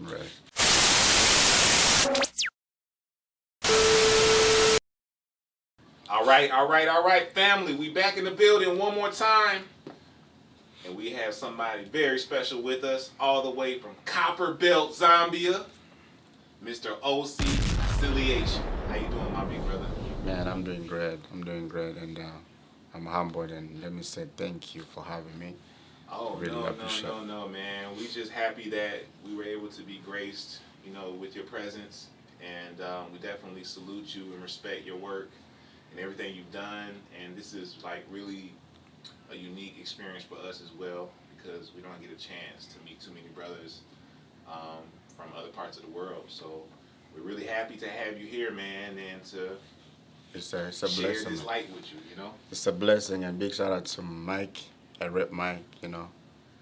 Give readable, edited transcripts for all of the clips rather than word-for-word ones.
Right. All right, family. We back in the building one more time. And we have somebody very special with us, all the way from Copper Belt, Zambia, Mr. Osilliation. How you doing, my big brother? Man, I'm doing great. And I'm humbled. And let me say thank you for having me. Oh, Really appreciate it. no, man. We just happy that we were able to be graced, with your presence. And we definitely salute you and respect your work and everything you've done. And this is like really a unique experience for us as well, because we don't get a chance to meet too many brothers from other parts of the world. So we're really happy to have you here, man, and to It's a share blessing. this light with you, It's a blessing, and big shout out to Mike, Mike,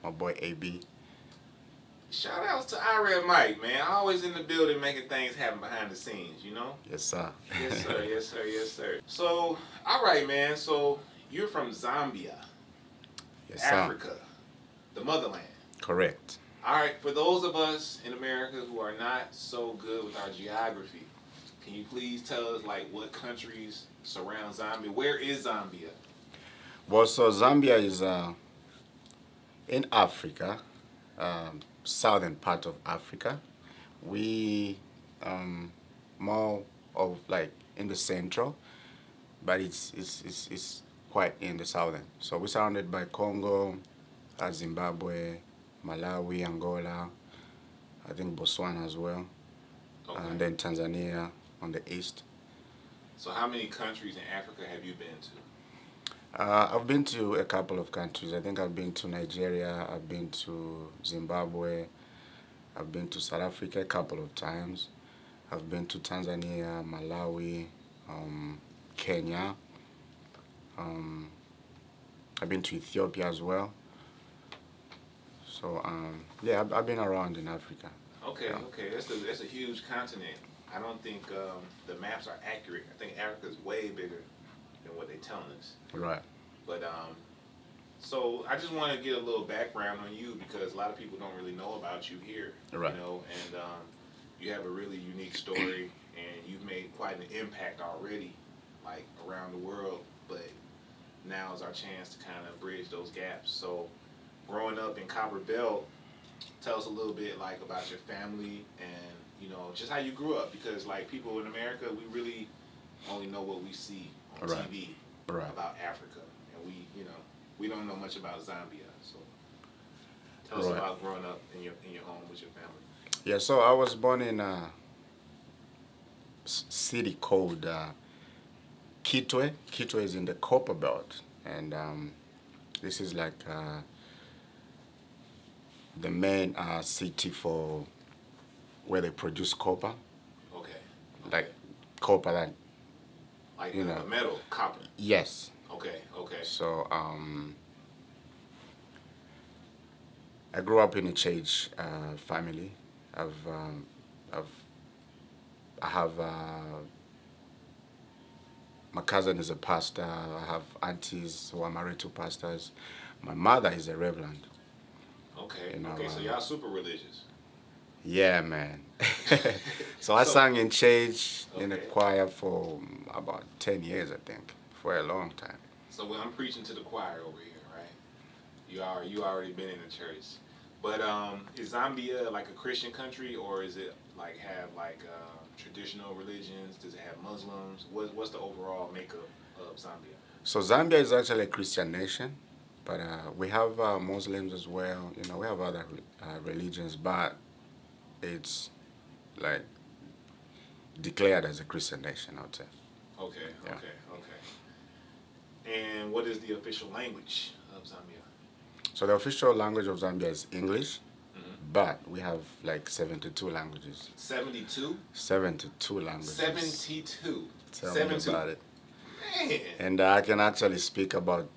my boy AB. Shout outs to Irad Mike, man. Always in the building making things happen behind the scenes, Yes, sir. Yes, sir, yes, sir, yes, sir. So, all right, man. So, you're from Zambia, Yes, sir. Africa, the motherland. Correct. All right, for those of us in America who are not so good with our geography, can you please tell us, like, what countries surround Zambia? Where is Zambia? Well, so Zambia is in Africa, southern part of Africa. We more of like in the central, but it's quite in the southern. So we're surrounded by Congo, Zimbabwe, Malawi, Angola, I think Botswana as well, Okay. and then Tanzania on the east. So how many countries in Africa have you been to? I've been to a couple of countries. I think I've been to Nigeria, I've been to Zimbabwe, I've been to South Africa a couple of times. I've been to Tanzania, Malawi, Kenya. I've been to Ethiopia as well. So yeah, I've been around in Africa. Okay, Yeah. okay, that's a huge continent. I don't think the maps are accurate. I think Africa's way bigger than what they're telling us. Right. But so I just want to get a little background on you, because a lot of people don't really know about you here. Right. And you have a really unique story, and you've made quite an impact already, like around the world. But now is our chance to kind of bridge those gaps. So, growing up in Copper Belt, tell us a little bit like about your family and just how you grew up, because like people in America, we really only know what we see on Right. TV Right. about Africa, and we don't know much about Zambia. So tell us Right. about growing up in your home with your family. Yeah, so I was born in a city called Kitwe. Kitwe is in the Copper Belt, and this is like the main city for where they produce copper, Okay. like copper that, Like you know. metal, copper. yes. Okay. Okay. So I grew up in a church family. I've I have my cousin is a pastor. I have aunties who are married to pastors. My mother is a reverend. Okay. You know, Okay. So y'all super religious. Yeah, man. So I So- sang in church in a Okay. choir for about 10 years, I think, for a long time. So when I'm preaching to the choir over here, right? You already been in the church, but is Zambia like a Christian country, or is it like have like traditional religions? Does it have Muslims? What's the overall makeup of Zambia? So Zambia is actually a Christian nation, but we have Muslims as well. We have other religions, but it's like declared as a Christian nation, I would say. Okay, Yeah. okay. And what is the official language of Zambia? So the official language of Zambia is English, Mhm. but we have like 72 languages. 72? 72 languages. 72. Tell me about it. Man. And I can actually speak about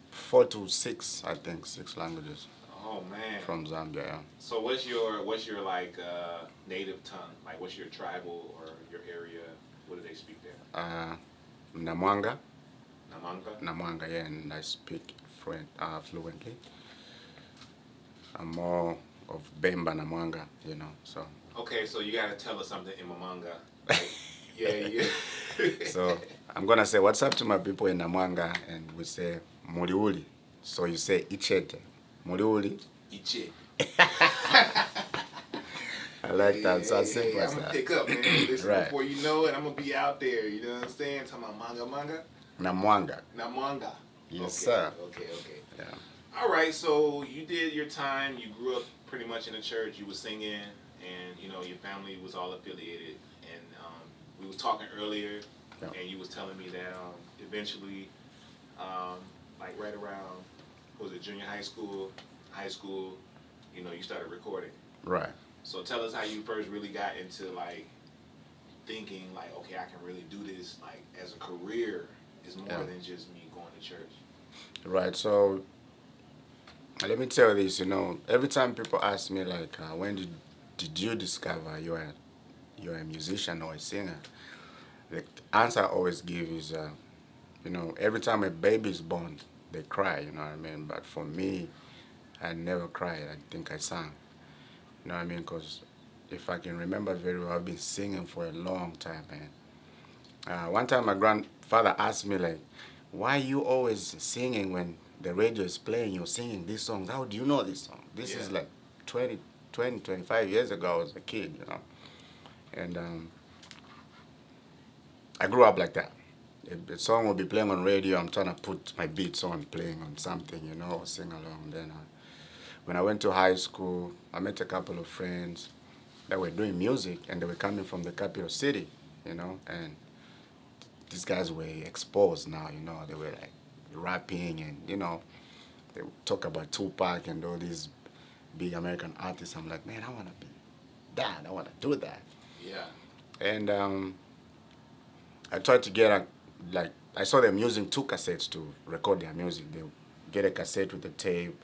4 to 6, I think, 6 languages Oh man. from Zambia. Yeah. So what's your like native tongue? Like what's your tribal or your area? What do they speak there? Namwanga, Namanga? yeah, and I speak fluently. I'm more of Bemba na Mwanga, so. Okay, so you gotta tell us something in Mamanga. Like, yeah. So I'm gonna say what's up to my people in Namwanga, and we say Muriuli. So you say Ichete. Muriuli. Iche. I like that. So simple as I'm gonna that. pick up, man. Listen, Right. before you know it, I'm gonna be out there. You know what I'm saying? Talking about manga. Namwanga. Namwanga. Yes, okay, sir. Okay. Yeah. All right, so you did your time. You grew up pretty much in the church. You were singing, and your family was all affiliated. And we was talking earlier, Yeah. and you was telling me that eventually, like right around, was it junior high school, you started recording. Right. So tell us how you first really got into like thinking like, okay, I can really do this like as a career. It's more than just me going to church. Right. So let me tell you this. Every time people ask me like, when did you discover you're a musician or a singer? The answer I always give is, every time a baby is born, they cry. You know what I mean? But for me, I never cried. I think I sang. You know what I mean? Because if I can remember very well, I've been singing for a long time, man. One time my grandfather asked me, like, why you always singing when the radio is playing? You're singing these songs. How do you know this song? This is like 25 years ago. I was a kid, And I grew up like that. If the song will be playing on radio, I'm trying to put my beats on, playing on something, or sing along. Then when I went to high school, I met a couple of friends that were doing music, and they were coming from the capital city, and these guys were exposed now, they were like rapping, and, they would talk about Tupac and all these big American artists. I'm like, man, I want to be that. I want to do that. Yeah. And I tried to get I saw them using 2 cassettes to record their music. They would get a cassette with a tape,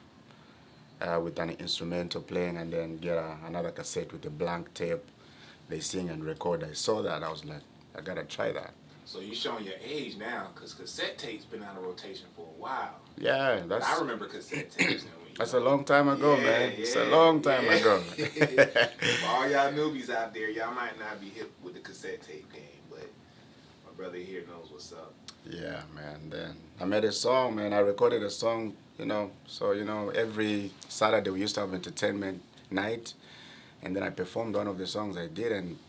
with an instrumental playing, and then get another cassette with a blank tape. They sing and record. I saw that. I was like, I gotta try that. So you showing your age now, because cassette tapes been out of rotation for a while. Yeah, I remember cassette tapes. That's a long time ago, man. It's a long time ago. For all y'all newbies out there, y'all might not be hip with the cassette tape game, but my brother here knows what's up. Yeah, man. Then I made a song, man. I recorded a song, So, every Saturday we used to have entertainment night, and then I performed one of the songs I did, and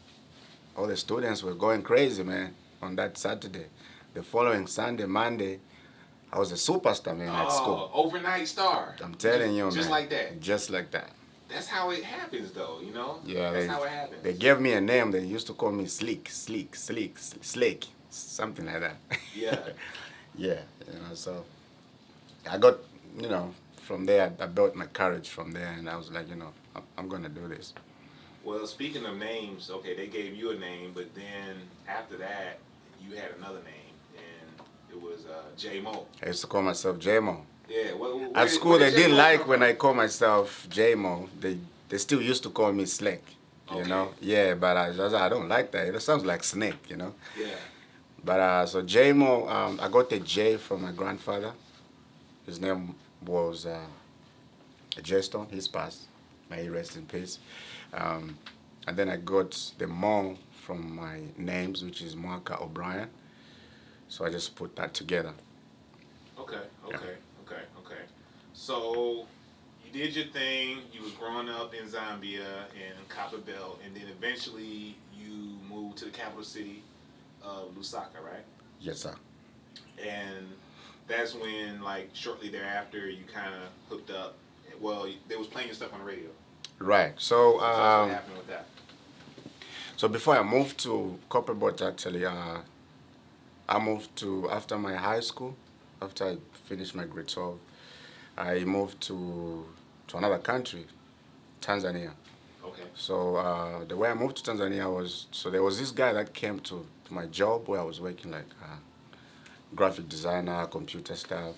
all the students were going crazy, man, on that Saturday. The following Sunday, Monday, I was a superstar, man, at school. Overnight star. I'm telling you, man. Just like that. Just like that. That's how it happens, though, Yeah, that's how it happens. They gave me a name. They used to call me Slick, something like that. Yeah. Yeah, so I got, from there, I built my courage from there, and I was like, I'm going to do this. Well, speaking of names, okay, they gave you a name, but then after that, you had another name, and it was J-Mo. I used to call myself J-Mo. Yeah. At school, they didn't like when I call myself J-Mo. They still used to call me Slick, Yeah, but I don't like that. It sounds like snake, Yeah. But so J-Mo, I got the J from my grandfather. His name was J-Stone. He's passed. May he rest in peace. And then I got the Mo from my names, which is Mwaka O'Brien. So I just put that together. Okay. So you did your thing. You was growing up in Zambia and Copper Belt, and then eventually you moved to the capital city of Lusaka, right? Yes, sir. And that's when, like, shortly thereafter, you kind of hooked up. Well, they was playing your stuff on the radio. Right. So what happened with that? So before I moved to Copperbot, actually, I moved to, after my high school, after I finished my grade 12, I moved to another country, Tanzania. Okay. So the way I moved to Tanzania was, so there was this guy that came to my job where I was working like graphic designer, computer stuff.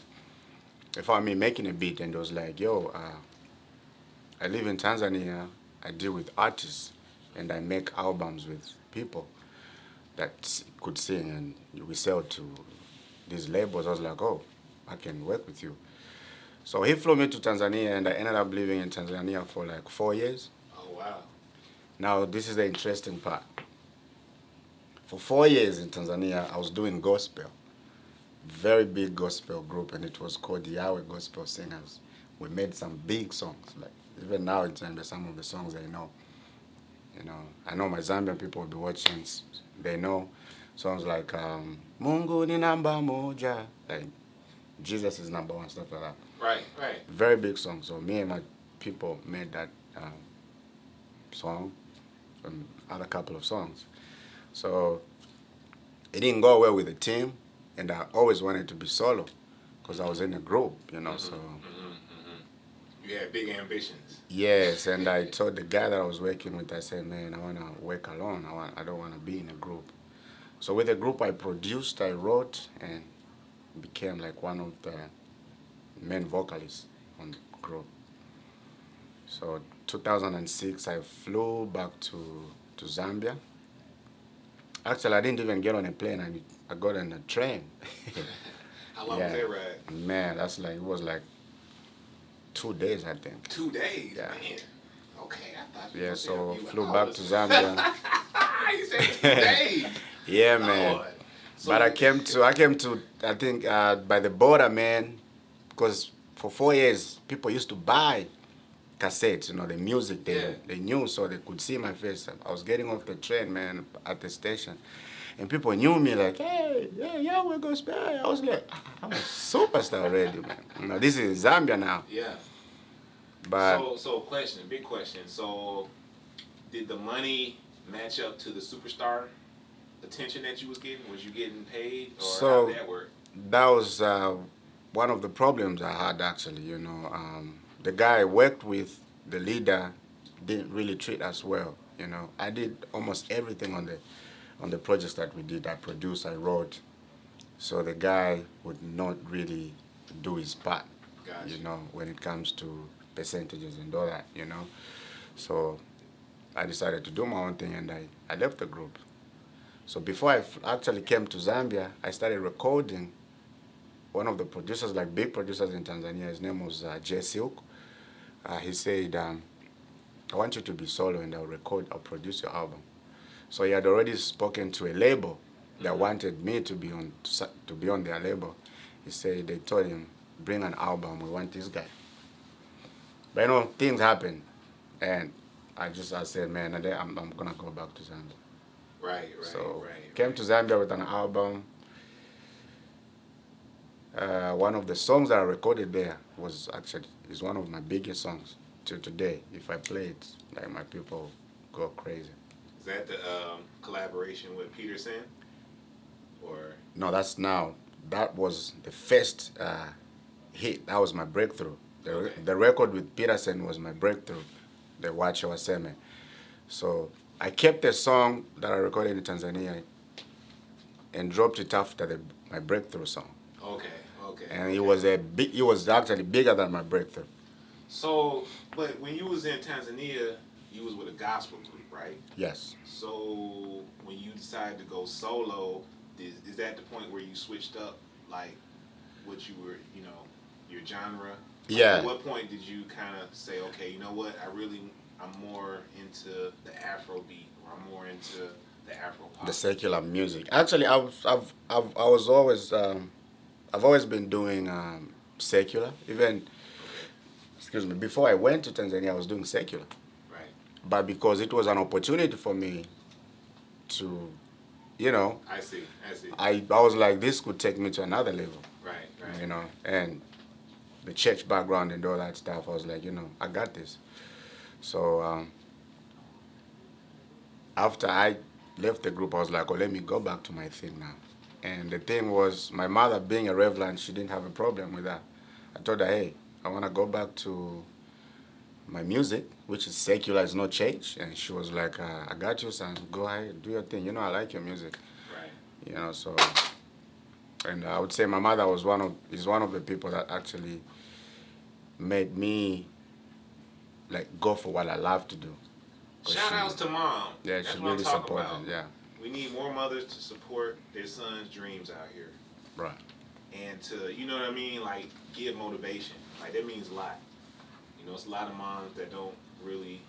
He found me making a beat, and he was like, yo, I live in Tanzania, I deal with artists, and I make albums with people that could sing, and we sell to these labels. I was like, oh, I can work with you. So he flew me to Tanzania, and I ended up living in Tanzania for like 4 years. Oh, wow. Now, this is the interesting part. For 4 years in Tanzania, I was doing gospel. Very big gospel group, and it was called the Yahweh Gospel Singers. We made some big songs. Like even now in Zambia, some of the songs I know. I know my Zambian people will be watching. They know songs like Mungu ni namba moja, like Jesus is number one, stuff like that. Right, right. Very big song. So me and my people made that song and other couple of songs. So it didn't go well with the team, and I always wanted to be solo because I was in a group, so. You had big ambitions. Yes, and I told the guy that I was working with, I said, man, I want to work alone. I don't want to be in a group. So with the group, I produced, I wrote, and became like one of the main vocalists on the group. So 2006, I flew back to Zambia. Actually, I didn't even get on a plane. I got on a train. How long was that ride? Man, it was like 2 days, I think. 2 days? Yeah. Man. Okay, I thought you Yeah, were so saying flew back to Zambia. You said 2 days. Yeah, man. Lord. So But I came to, I think, by the border, man, because for 4 years, people used to buy cassettes, the music they knew, so they could see my face. I was getting off the train, man, at the station. And people knew me like, hey, yeah, we're going to spell. I was like, I'm a superstar already, man. This is Zambia now. Yeah. But So big question. So did the money match up to the superstar attention that you was getting? Was you getting paid, or how did that work? That was one of the problems I had, actually. The guy I worked with, the leader, didn't really treat us well. I did almost everything on the projects that we did. I produced, I wrote. So the guy would not really do his part, Gotcha. when it comes to percentages and all that, So I decided to do my own thing, and I left the group. So before I actually came to Zambia, I started recording. One of the producers, like big producers in Tanzania, his name was J Silk. He said, I want you to be solo, and I'll produce your album. So he had already spoken to a label that wanted me to be on their label. He said, they told him, bring an album, we want this guy. But things happened, and I said, man, I'm going to go back to Zambia. Right. So came to Zambia with an album. One of the songs that I recorded there is one of my biggest songs till today. If I play it, like, my people go crazy. Is that the collaboration with Peterson? Or no, that's now. That was the first hit. That was my breakthrough. The record with Peterson was my breakthrough. The Wacha Waseme. So I kept the song that I recorded in Tanzania and dropped it after my breakthrough song. Okay. And it was actually bigger than my breakthrough. So, but when you was in Tanzania, you was with a gospel group, right? Yes. So when you decided to go solo, is that the point where you switched up, like, what you were, your genre? Yeah. At what point did you kind of say, okay, you know what, I'm more into the Afro beat, or I'm more into the Afro pop? The secular music. Actually, I've always been doing secular. Even, excuse me, before I went to Tanzania, I was doing secular. Right. But because it was an opportunity for me to, I see. I was like, this could take me to another level. Right. And the church background and all that stuff, I was like, I got this. So after I left the group, I was like, oh, let me go back to my thing now. And the thing was, my mother, being a Reverend, she didn't have a problem with that. I told her, hey, I want to go back to my music, which is secular, it's no church. And she was like, I got you, son. Go ahead, do your thing. I like your music. Right. So, and I would say my mother is one of the people that actually made me, like, go for what I love to do. Shout outs to Mom. Yeah, That's she what really I'm talking supported. about. Yeah. We need more mothers to support their sons' dreams out here. Right. And to, you know what I mean, like, give motivation. Like that means a lot. You know, it's a lot of moms that don't really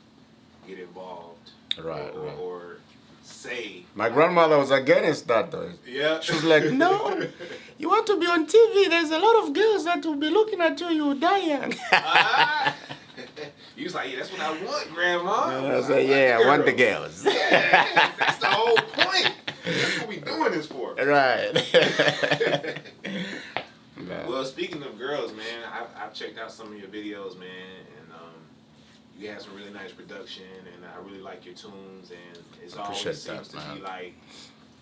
get involved, Right, right. or say. My grandmother was against that though. Yeah. She was like, no, you want to be on TV, there's a lot of girls that will be looking at you, you die young. You was like, yeah, that's what I want, Grandma. I was like, yeah, I want the girls. Yeah, that's the whole point. That's what we doing this for. Right. Well, speaking of girls, man, I've checked out some of your videos, man, and you have some really nice production, and I really like your tunes, and it always seems to be like,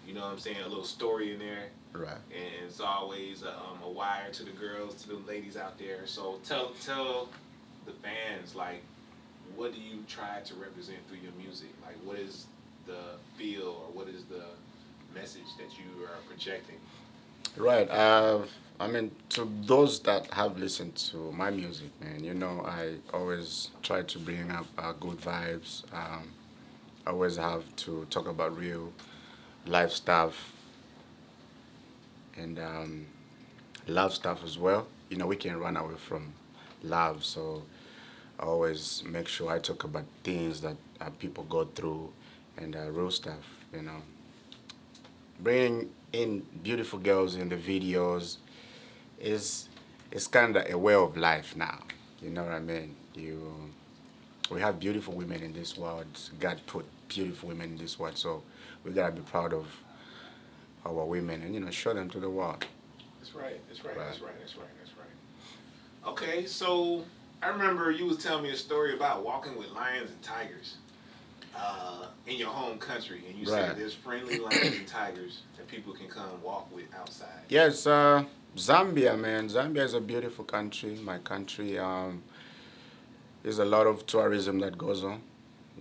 you know what I'm saying, a little story in there. Right. And it's always a wire to the girls, to the ladies out there. So tell the fans, like, what do you try to represent through your music? Like, what is the feel, or what is the message that you are projecting? Right. I mean, to those that have listened to my music, man, you know, I always try to bring up good vibes. I always have to talk about real life stuff and love stuff as well. You know, we can't run away from love, so I always make sure I talk about things that people go through and real stuff, you know. Bringing in beautiful girls in the videos is kind of a way of life now. You know what I mean? We have beautiful women in this world. God put beautiful women in this world, so we gotta be proud of our women and, you know, show them to the world. That's right. That's right. Okay, so I remember you was telling me a story about walking with lions and tigers in your home country, and you said there's friendly lions and tigers that people can come walk with outside. Yes, Zambia, man. Zambia is a beautiful country. My country. There's a lot of tourism that goes on.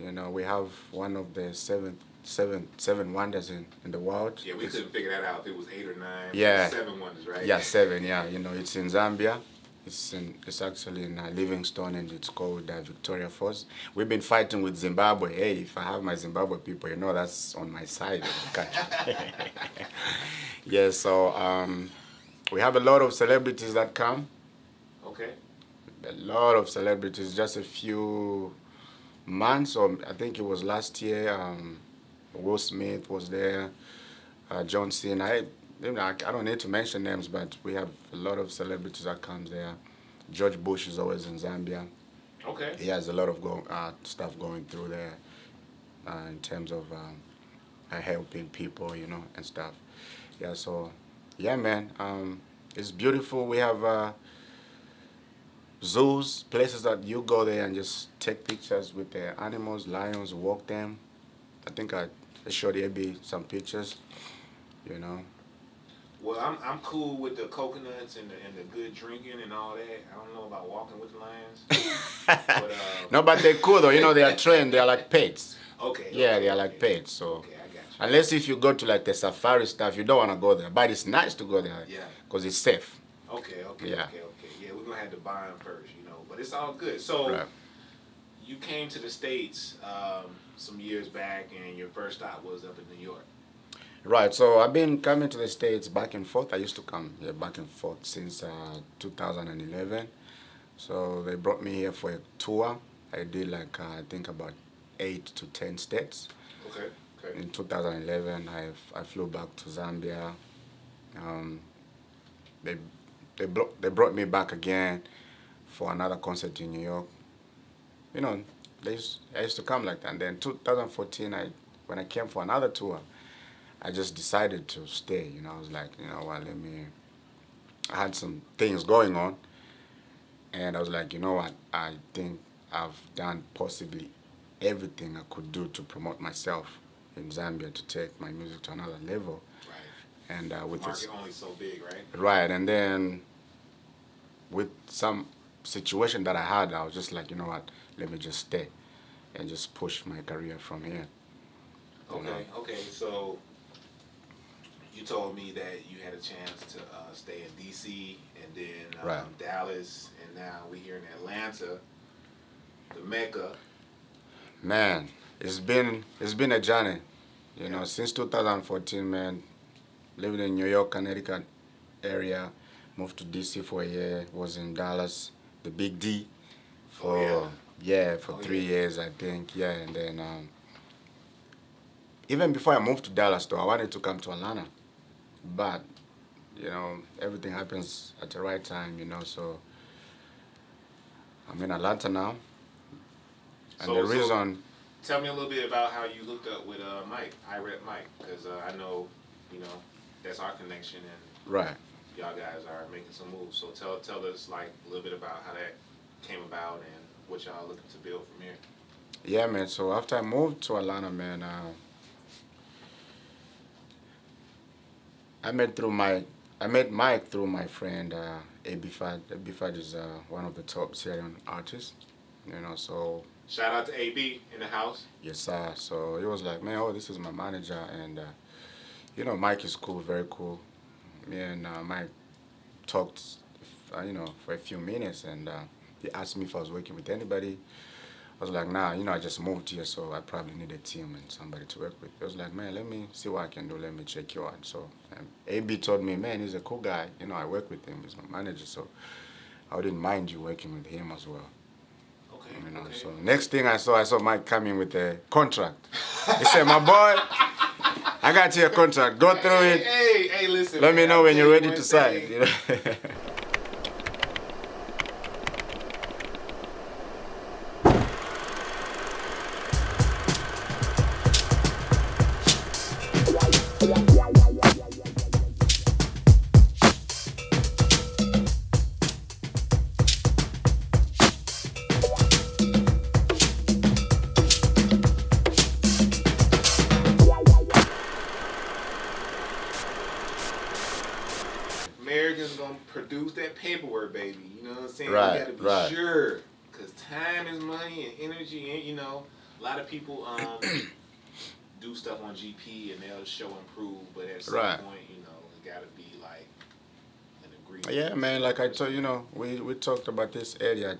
You know, we have one of the seven wonders in the world. Yeah, we couldn't figure that out if it was 8 or 9. Yeah, 7 wonders, right? Yeah, 7. Yeah, you know, it's in Zambia. It's actually in Livingstone, and it's called Victoria Falls. We've been fighting with Zimbabwe. Hey, if I have my Zimbabwe people, you know, that's on my side of the country. Yeah, so we have a lot of celebrities that come. Okay. A lot of celebrities. Just a few months, or I think it was last year. Will Smith was there. John Cena. I don't need to mention names, but we have a lot of celebrities that comes there. George Bush is always in Zambia. Okay. He has a lot of stuff going through there in terms of helping people, you know, and stuff. Yeah, so, yeah, man, it's beautiful. We have zoos, places that you go there and just take pictures with the animals, lions, walk them. I think I showed Abby some pictures, you know. Well, I'm cool with the coconuts and the good drinking and all that. I don't know about walking with the lions. But, no, but they're cool though. You know, they are trained. They are like pets. Okay. Yeah, they are like pets. So. Okay, I got you. Unless if you go to like the safari stuff, you don't want to go there. But it's nice to go there. Yeah. Because it's safe. Okay. Yeah. Yeah, we're gonna have to buy them first, you know. But it's all good. So. Right. You came to the States some years back, and your first stop was up in New York. Right, so I've been coming to the States back and forth. I used to come here back and forth since 2011. So they brought me here for a tour. I did like, I think about 8 to 10 states. Okay. In 2011, I flew back to Zambia. They brought me back again for another concert in New York. You know, I used to come like that. And then 2014, when I came for another tour, I just decided to stay. You know, I was like, you know what, I had some things going on. And I was like, you know what, I think I've done possibly everything I could do to promote myself in Zambia, to take my music to another level. Right. And with market only so big, right? Right, and then with some situation that I had, I was just like, you know what, let me just stay and just push my career from here. Okay, so you told me that you had a chance to stay in D.C. and then Dallas, and now we're here in Atlanta, the Mecca. Man, it's been a journey, you know, since 2014, man. Lived in New York, Connecticut area, moved to D.C. for a year, was in Dallas, the Big D for Oh, yeah. for Oh, 3 years, I think. Yeah, and then even before I moved to Dallas, though, I wanted to come to Atlanta, but everything happens at the right time, So I'm in Atlanta now, and the So reason, tell me a little bit about how you hooked up with Mike, IREP Mike, because I know, that's our connection, and right? y'all guys are making some moves. So tell us like a little bit about how that came about and what y'all looking to build from here. Yeah, man. So after I moved to Atlanta, man, I met Mike through my friend Abifad. Abifad is one of the top Syrian artists, So Shout out to AB in the house. yes, sir. So he was like, man, oh, this is my manager, and Mike is cool, very cool. Me and Mike talked, for a few minutes, and he asked me if I was working with anybody. I was like, nah, I just moved here, so I probably need a team and somebody to work with. He was like, man, let me see what I can do. Let me check you out. So AB told me, man, he's a cool guy. I work with him. He's my manager, so I wouldn't mind you working with him as well. Okay. Okay. So next thing I saw Mike coming with a contract. He said, my boy, I got you a contract. Go through it. Hey, listen. Let me man, know I'll when tell you're you ready one to sign. thing. Americans gonna produce that paperwork, baby. You know what I'm saying? Right, We gotta be right. sure, cause time is money and energy, and a lot of people do stuff on GP and they'll show and prove, but at some Right. point, it gotta be like an agreement. Yeah, man, like I told we talked about this earlier. I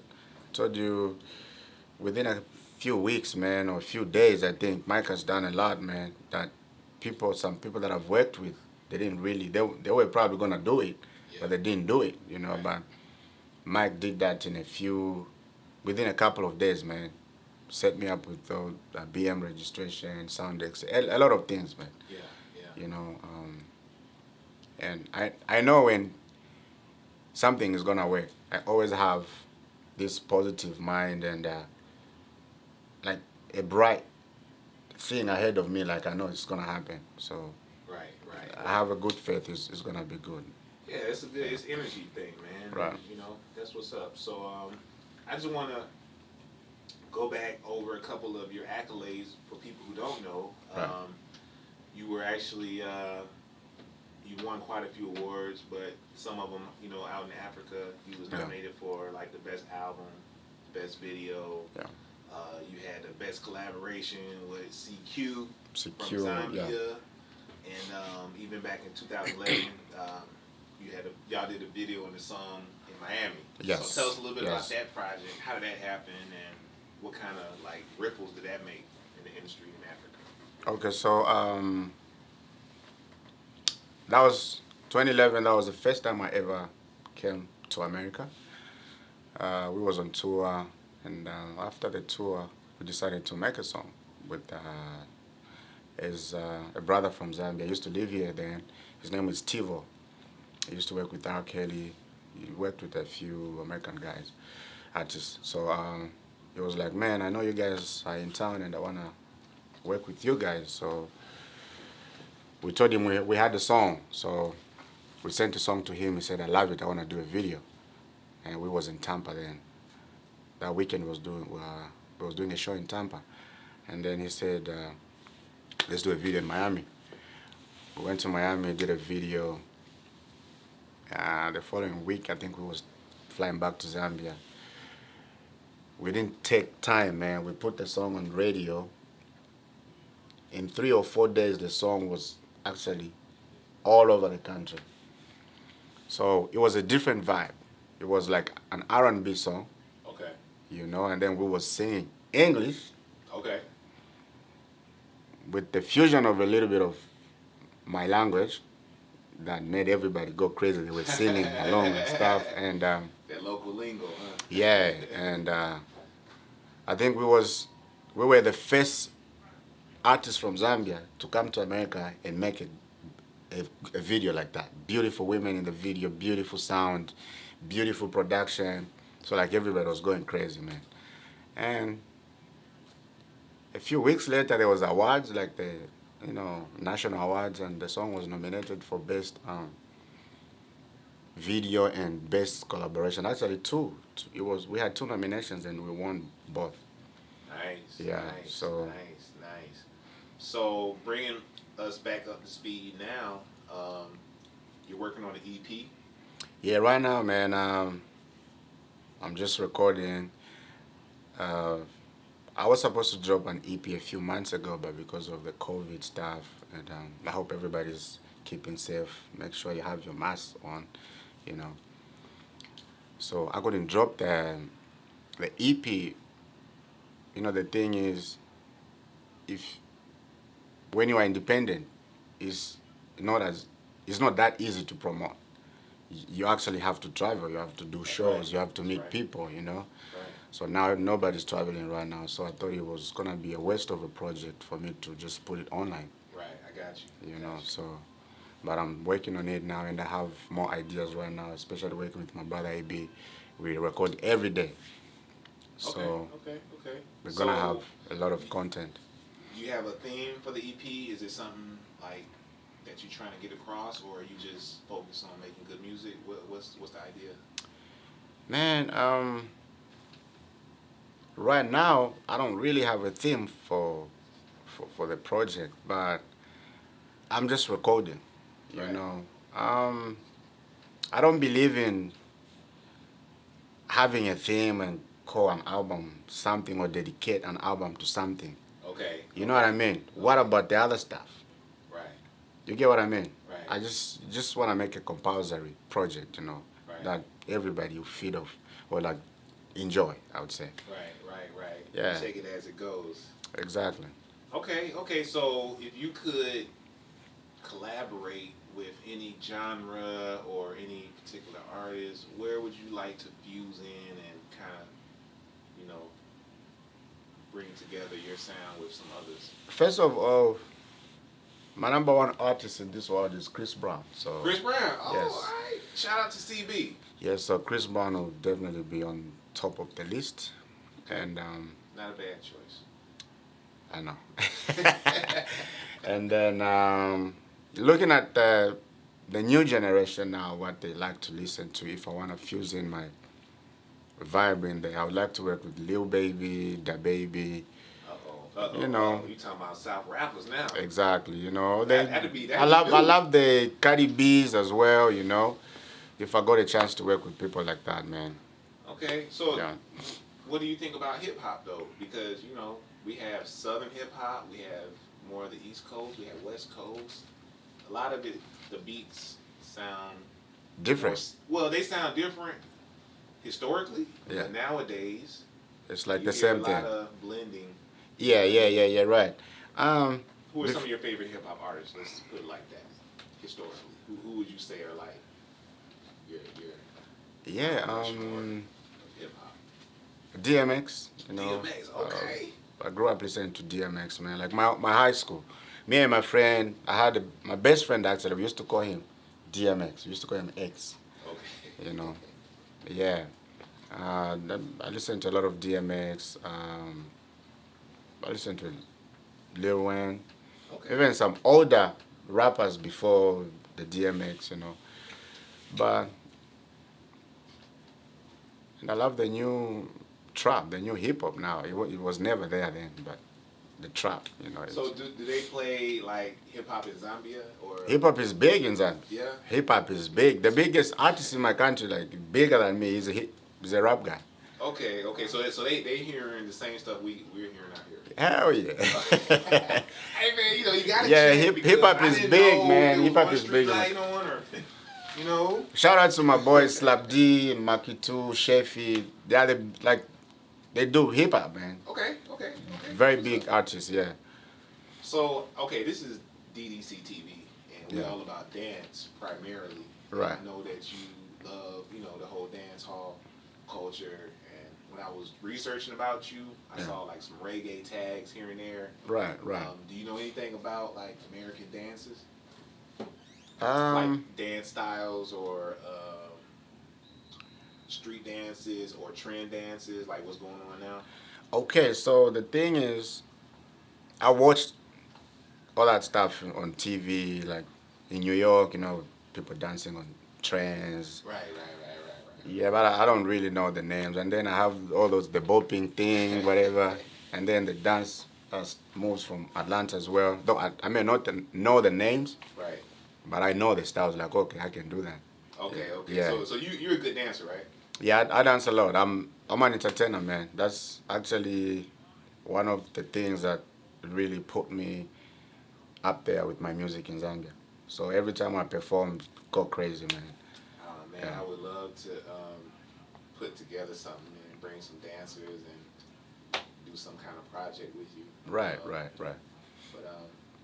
told you within a few weeks, man, or a few days, I think Mike has done a lot, man. That some people that I've worked with, they didn't really, they were probably gonna do it, but they didn't do it, Right. But Mike did that within a couple of days, man. Set me up with BM registration, Soundex, a lot of things, man. Yeah. And I know when something is gonna work. I always have this positive mind and like a bright thing ahead of me. Like I know it's gonna happen. So Right. I have a good faith. It's gonna be good. Yeah, it's energy thing, man. Right. That's what's up. So I just wanna go back over a couple of your accolades for people who don't know. Right. You were actually you won quite a few awards, but some of them, out in Africa, you was nominated for like the best album, best video. Yeah. You had the best collaboration with CQ, CQ, from Zambia, yeah. and even back in 2011, y'all did a video on the song in Miami. Yes. So tell us a little bit about Yes. that project. How did that happen, and what kind of like ripples did that make in the industry in Africa? Okay, so that was 2011. That was the first time I ever came to America. We was on tour, and after the tour, we decided to make a song with a brother from Zambia. He used to live here then. His name is Tivo. He used to work with R. Kelly. He worked with a few American guys, artists. So he was like, man, I know you guys are in town and I want to work with you guys. So we told him we had the song. So we sent the song to him. He said, I love it. I want to do a video. And we was in Tampa then. That weekend we was doing a show in Tampa. And then he said, let's do a video in Miami. We went to Miami, did a video. The following week, I think we was flying back to Zambia. We didn't take time, man. We put the song on radio. In 3 or 4 days, the song was actually all over the country. So it was a different vibe. It was like an R&B song, Okay. and then we was singing English Okay. with the fusion of a little bit of my language. that made everybody go crazy. They were singing along and stuff, and That local lingo, huh? yeah, and I think we were the first artists from Zambia to come to America and make a video like that. Beautiful women in the video, beautiful sound, beautiful production. So like everybody was going crazy, man. And a few weeks later, there was awards like the national awards, and the song was nominated for best video and best collaboration. Actually, two. We had two nominations and we won both. Nice. Yeah. Nice, So nice. So bringing us back up to speed now, you're working on an EP. yeah, right now, man, I'm just recording. I was supposed to drop an EP a few months ago, but because of the COVID stuff, and I hope everybody's keeping safe. Make sure you have your mask on, you know. So I couldn't drop the EP. The thing is, if when you are independent, it's it's not that easy to promote. You actually have to travel. You have to do shows. Right. You have to That's meet right. people. Right. So now nobody's traveling right now. So I thought it was gonna be a waste of a project for me to just put it online. Right. I got you. So, but I'm working on it now, and I have more ideas right now, especially working with my brother AB. We record every day. So Okay. we're gonna have a lot of content. Do you have a theme for the EP? Is it something like that you're trying to get across, or are you just focused on making good music? What's the idea? Man, right now I don't really have a theme for the project, but I'm just recording. You Right. know, I don't believe in having a theme and call an album something or dedicate an album to something. Okay. You know what I mean? What about the other stuff? Right. You get what I mean? Right. I just want to make a compulsory project, Right. that everybody will feed off or like enjoy, I would say. Right. Yeah. Take it as it goes. Exactly. Okay. So if you could collaborate with any genre or any particular artist, where would you like to fuse in and kind of, bring together your sound with some others? First of all, my number one artist in this world is Chris Brown. So Chris Brown. Oh, yes. all right. Shout out to CB. Yes, so Chris Brown will definitely be on top of the list. Okay. And Not a bad choice. I know. And then looking at the new generation now, what they like to listen to, if I want to fuse in my vibe in there, I would like to work with Lil Baby, Da Baby. Uh-oh. You know. You talking about South rappers now. Exactly, That'd be I love the Cardi B's as well, If I got a chance to work with people like that, man. Okay, so Yeah. what do you think about hip hop though? Because we have Southern hip hop, we have more of the East Coast, we have West Coast. A lot of it, the beats sound Different. they sound different historically. Yeah. But nowadays, It's like you the hear same a thing. lot of blending. Yeah, right. Who are some of your favorite hip hop artists? Let's put it like that. Historically, who would you say are like your Yeah, hip hop? DMX, DMX, okay. I grew up listening to DMX, man. Like my high school, me and my friend, my best friend actually, we used to call him DMX. We used to call him X, Okay. Yeah. I listened to a lot of DMX. I listened to Lil Wayne, Okay. even some older rappers before the DMX, But and I love the new trap, the new hip hop now. It was never there then, but the trap, So do they play like hip hop in Zambia or? Hip hop is big in Zambia. Yeah. Hip hop is big. The biggest artist in my country, like bigger than me, is a rap guy. Okay. So they hearing the same stuff we're hearing out here. Hell yeah. Hey man, you gotta Yeah, check hip hop because I is didn't big, know man. if it Hip was hop one is street big. light on or, Shout out to my boys Slap D, Makitu, Sheffy. They do hip hop, man. Okay. Very big artists, yeah. So, okay, this is DDCTV, and we're Yeah. all about dance primarily. Right. I know that you love, the whole dance hall culture. And when I was researching about you, I Yeah. saw like some reggae tags here and there. Right, right. Do you know anything about like American dances, Um, like dance styles or street dances or trend dances? Like what's going on now? okay, so the thing is, I watched all that stuff on TV, like in New York, people dancing on trains. Right, right. Yeah, but I don't really know the names. And then I have all those, the bopping thing, whatever. And then the dance moves from Atlanta as well. Though I may not know the names, Right. but I know the styles. Like, okay, I can do that. Okay, okay. Yeah. So you're a good dancer, right? Yeah, I dance a lot. I'm an entertainer, man. That's actually one of the things that really put me up there with my music in Zambia. So every time I perform, go crazy, man. Oh man, Yeah. I would love to put together something and bring some dancers and do some kind of project with you. Right. But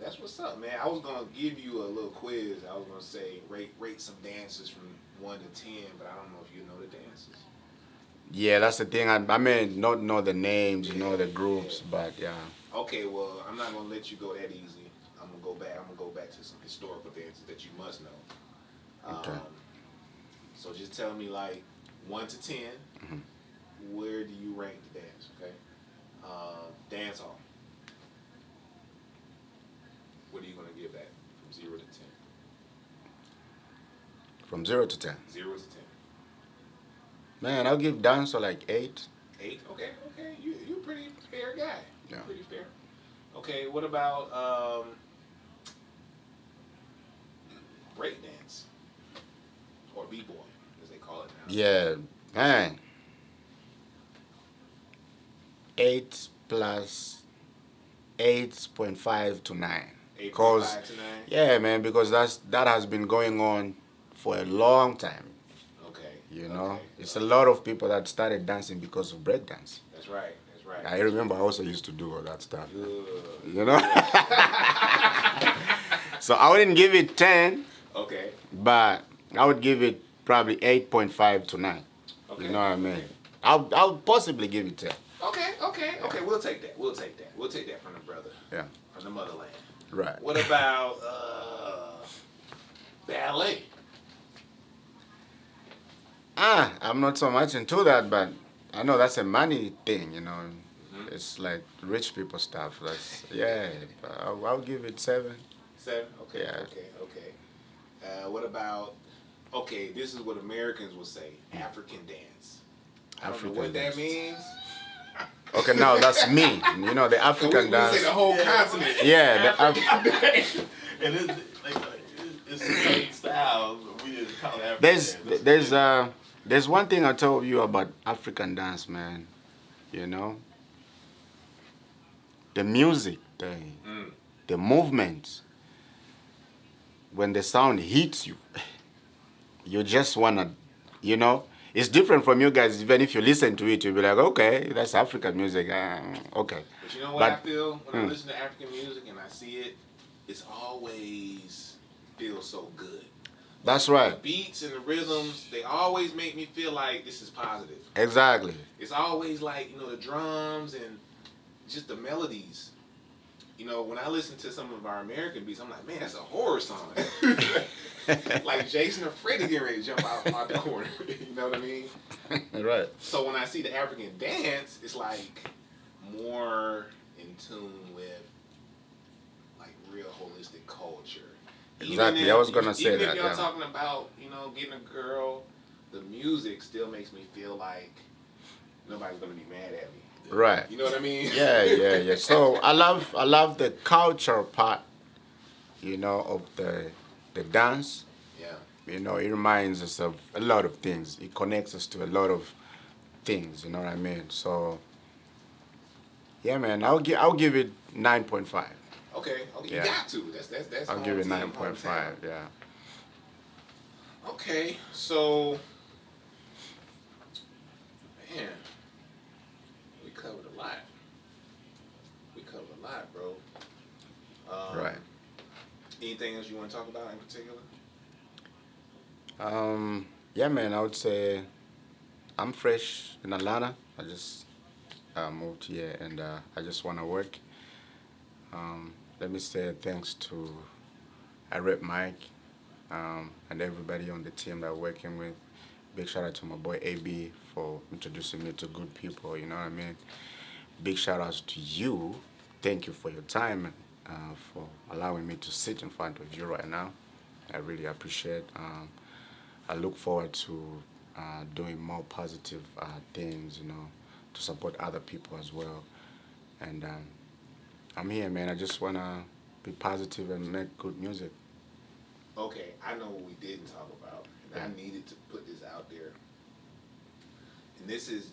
that's what's up, man. I was gonna give you a little quiz. I was gonna say rate some dancers from 1 to 10, but I don't know if you know the dances. Yeah, that's the thing. I may not know the names, the groups, yeah. but yeah. Okay, well, I'm not gonna let you go that easy. I'm gonna go back to some historical dances that you must know. Okay. So just tell me like 1 to 10. Mm-hmm. Where do you rank the dance? Okay. Dance hall. What are you gonna give that from 0 to 10? From 0 to 10. 0 to 10. Man, I'll give dance like 8. 8. Okay. You're a pretty fair guy. Yeah. Pretty fair. Okay. What about break dance or b-boy as they call it now? Yeah, man. 8 plus 8.5 to 9. 8.5 to 9. Yeah, man, because that has been going on for a long time. Okay. Okay. It's a lot of people that started dancing because of breakdance. That's right. I remember I also used to do all that stuff. Good. So I wouldn't give it 10. Okay. But I would give it probably 8.5 to 9. Okay. You know what I mean? Okay. I'll possibly give it 10. Okay. We'll take that. We'll take that from the brother. Yeah. From the motherland. Right. What about ballet? I'm not so much into that, but I know that's a money thing, Mm-hmm. It's like rich people stuff. I'll give it 7. 7? Okay. Yeah. Okay. What about? Okay, this is what Americans will say: African dance. I don't know what that means. Okay, now that's me. The African we dance. say the whole continent. Yeah, the African dance. And it's the same style. We didn't call it African dance. There's one thing I told you about African dance, man. The music, the movements. When the sound hits you, you just wanna, it's different from you guys. Even if you listen to it, you'll be like, okay, that's African music. Okay. But you know what I feel when I listen to African music and I see it, it's always feels so good. That's right. The beats and the rhythms, they always make me feel like this is positive. Exactly. It's always like, the drums and just the melodies. When I listen to some of our American beats, I'm like, man, that's a horror song. Like Jason or Freddy getting ready to jump out the corner. You know what I mean? Right. So when I see the African dance, it's like more in tune with like real holistic culture. Exactly. I was gonna say even that. if y'all Yeah. talking about, getting a girl, the music still makes me feel like nobody's gonna be mad at me. Right. You know what I mean? Yeah. So I love the culture part, of the dance. Yeah. It reminds us of a lot of things. It connects us to a lot of things. You know what I mean? So yeah, man. I'll give it 9.5. Okay. Yeah. You got to. That's. I'll give it home team, 9.5. Yeah. Okay, so man, we covered a lot. Bro. Right. Anything else you want to talk about in particular? Yeah, man, I would say I'm fresh in Atlanta. I just moved here and I just want to work. Let me say thanks to I rep Mike and everybody on the team that I'm working with. Big shout out to my boy AB for introducing me to good people, you know what I mean? Big shout outs to you. Thank you for your time for allowing me to sit in front of you right now. I really appreciate. I look forward to doing more positive things, you know, to support other people as well. And I'm here, man. I just wanna be positive and make good music. Okay, I know what we didn't talk about, and Yeah. I needed to put this out there. And this is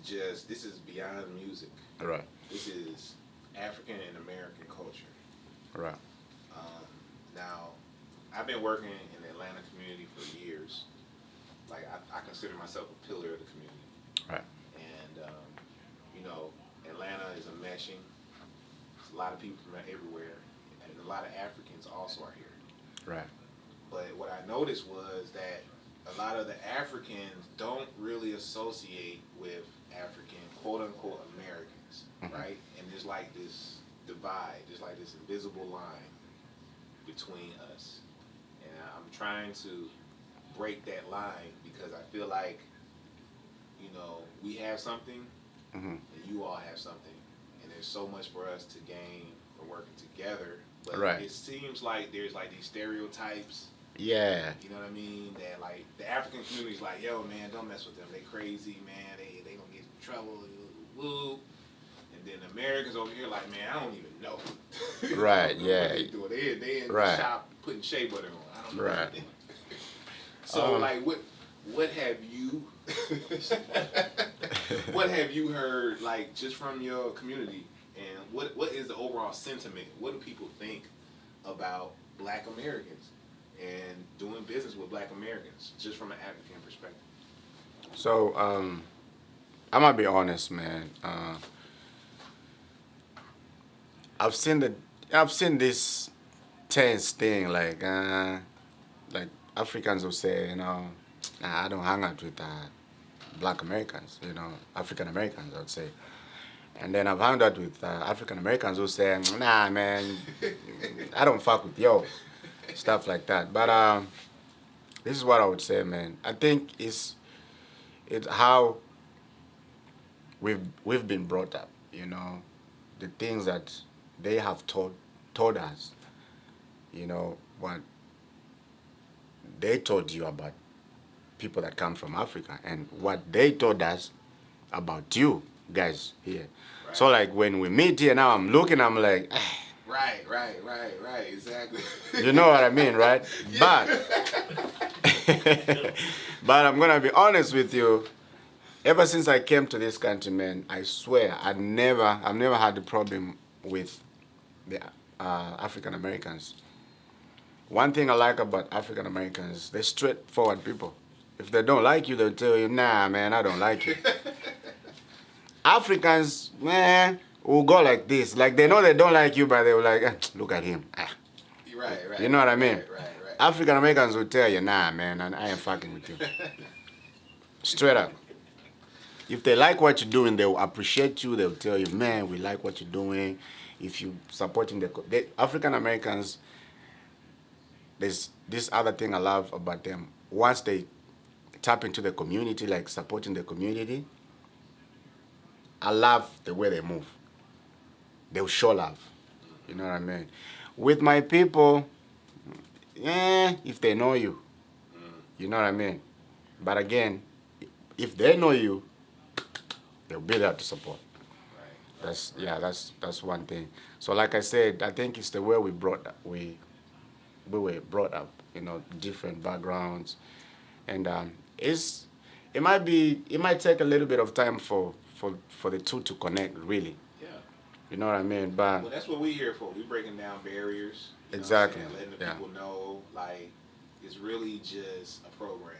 beyond music. All right, This is African and American culture. all right, Now, I've been working in the Atlanta community for years. Like I consider myself a pillar of the community. all right, And you know, Atlanta is a meshing. There's a lot of people from everywhere, and a lot of Africans also are here. right, But what I noticed was that a lot of the Africans don't really associate with African quote unquote Americans, right? And there's like this divide, there's like this invisible line between us. And I'm trying to break that line because I feel like, you know, we have something and you all have something, and there's so much for us to gain from working together. But Right. it seems like there's like these stereotypes. yeah, You know what I mean? That like the African community's like, yo man, don't mess with them. They crazy, man. They gonna get in trouble. Woo. And then the Americans over here like, man, I don't even know. Right, I don't know yeah. What they doing? They in Right. the shop putting shea butter on. I don't know. Right. So like, what have you? What have you heard like just from your community? And what is the overall sentiment? What do people think about Black Americans and doing business with Black Americans, just from an African perspective? So I'm gonna be honest, man. I've seen this tense thing like Africans will say, you know, nah, I don't hang out with Black Americans, you know, African Americans, I would say. And then I've hung out with African Americans who say, nah, man, I don't fuck with yo, stuff like that. But this is what I would say, man. I think it's how we've been brought up, you know, the things that they have told us, you know, what they told you about people that come from Africa and what they told us about you guys here. Right. So like when we meet here now, I'm looking, I'm like, Right, exactly. you know what I mean, right? But but I'm gonna be honest with you. Ever since I came to this country, man, I swear I've never had a problem with the African Americans. One thing I like about African Americans, they're straightforward people. If they don't like you, they'll tell you, nah, man, I don't like you. Africans, man, will go like this. Like they know they don't like you, but they will like, look at him. Right. You know what I mean? Right. African Americans will tell you, nah, man, I ain't fucking with you. Straight up. If they like what you're doing, they'll appreciate you. They'll tell you, man, we like what you're doing. If you supporting the African Americans, there's this other thing I love about them. Once they tap into the community, like supporting the community, I love the way they move. They'll show love. You know what I mean? With my people, if they know you, you know what I mean? But again, if they know you, they'll be there to support. Right. That's one thing. So like I said, I think it's the way we were brought up, you know, different backgrounds, and it might take a little bit of time for the two to connect, really. Yeah. You know what I mean? But Well, that's what we're here for. We're breaking down barriers. You know Exactly, what I'm saying? Letting the yeah. people know, like, it's really just a program.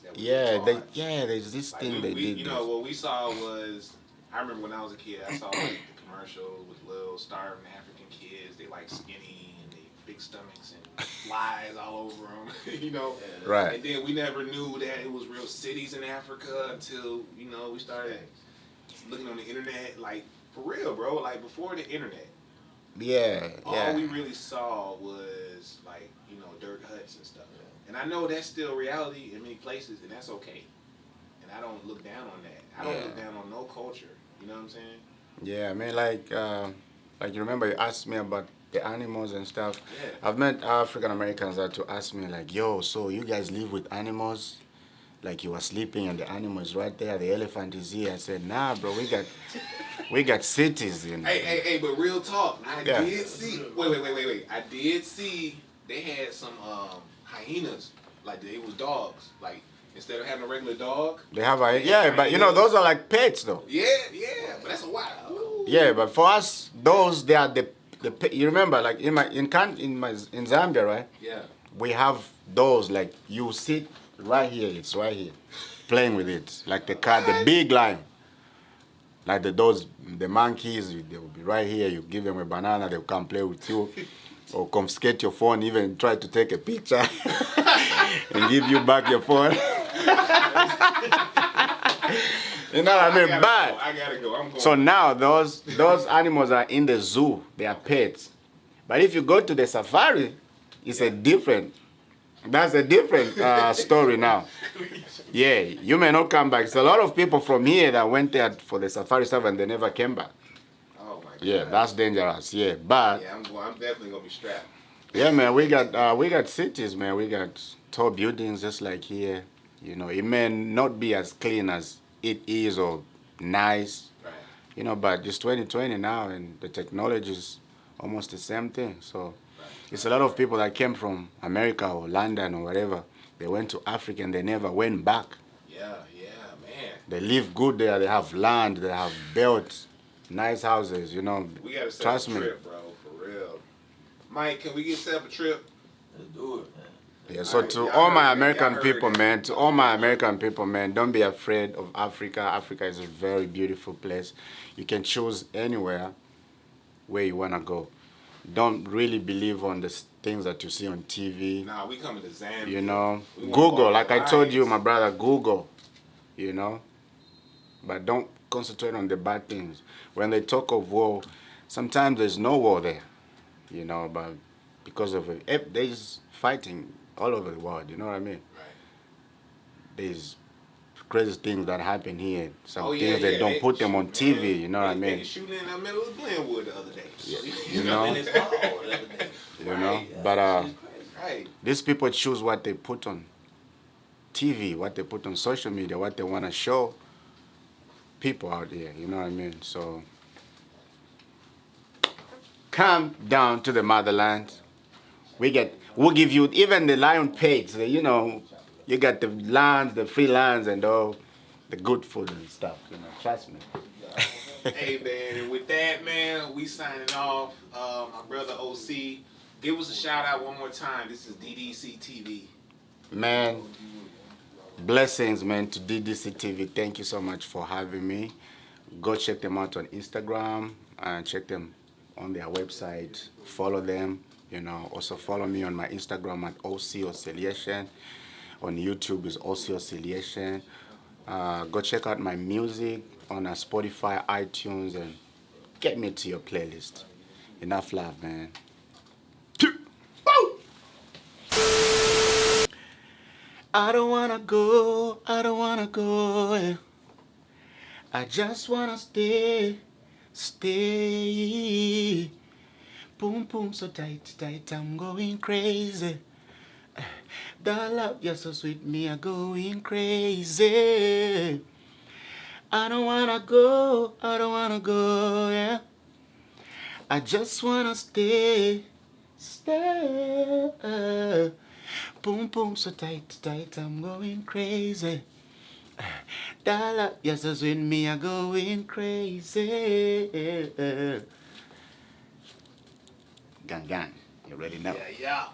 That we yeah, taught. there's this Like, thing they did. you know, what we saw was, I remember when I was a kid, I saw like the commercials with little starving African kids. They like skinny and they big stomachs and flies all over them, you know. Right. And then we never knew that it was real cities in Africa until, you know, we started looking on the internet, like, for real, bro, like, before the internet. Yeah, All we really saw was, like, you know, dirt huts and stuff. And I know that's still reality in many places, and that's okay. And I don't look down on that. I don't look down on no culture. You know what I'm saying? Yeah, I mean, like you remember you asked me about the animals and stuff. Yeah. I've met African Americans that to ask me like, yo, so you guys live with animals? Like you were sleeping and the animal is right there, the elephant is here. I said, nah, bro, we got cities in. Hey, but real talk, I did see. Wait. I did see they had some hyenas, like they was dogs. Like instead of having a regular dog, They have but you know those are like pets though. Yeah, but that's a wild. Ooh. Yeah, but for us, those they are the you remember like in Zambia, right? Yeah. We have those like you sit right here, it's right here, playing with it like the cat, the big lion. Like the monkeys, they will be right here. You give them a banana, they'll come play with you, or confiscate your phone, even try to take a picture and give you back your phone. You know what I mean? I gotta go. I'm going. So now those animals are in the zoo. They are pets. But if you go to the safari, it's that's a different story now. Yeah, you may not come back. It's a lot of people from here that went there for the safari stuff and they never came back. Oh my God. Yeah, that's dangerous. Yeah, but yeah, I'm definitely gonna be strapped. yeah, man, we got cities, man. We got tall buildings just like here. You know, it may not be as clean as it is or nice. Right. You know, but it's 2020 now, and the technology is almost the same thing. So it's a lot of people that came from America or London or whatever. They went to Africa and they never went back. Yeah, man. They live good there. They have land. They have built nice houses. You know, We gotta set trust up a me. trip, bro, for real. Mike, can we get set up a trip? Let's do it, man. Yeah, so to all my American people, man, don't be afraid of Africa. Africa is a very beautiful place. You can choose anywhere where you want to go. Don't really believe on the things that you see on TV. Nah, we coming to Zambia. You know, We wanna Google, go like to I told you, lions. my brother, Google, you know. But don't concentrate on the bad things. When they talk of war, sometimes there's no war there, you know, but because of it, there's fighting all over the world, you know what I mean? Right. There's crazy things that happen here. Some Yeah, things they don't they put them on shooting, TV, you know what I They mean? shooting in the middle of Glenwood the other day. You know, In his hall the other day. you know. Yeah, But shit is crazy. Right. these people choose what they put on TV, what they put on social media, what they want to show people out there, you know what I mean? So come down to the motherland. We'll give you even the lion pets, you know, you got the lands, the free lands and all the good food and stuff, you know, trust me. Hey, man, and with that, man, we signing off. My brother OC, give us a shout out one more time. This is DDCTV. Man, blessings, man, to DDCTV. Thank you so much for having me. Go check them out on Instagram and check them on their website. Follow them, you know. Also follow me on my Instagram at Osilliation. On YouTube is Osilliation. Go check out my music on Spotify, iTunes, and get me to your playlist. Enough love, man. I don't wanna go, yeah. I just wanna stay. Boom, boom, so tight, I'm going crazy. The love, you're so sweet, me, I'm going crazy. I don't wanna go, yeah. I just wanna stay. Boom, boom, so tight, I'm going crazy. The love, you're so sweet, me, I'm going crazy. Gang, you already know. Yeah.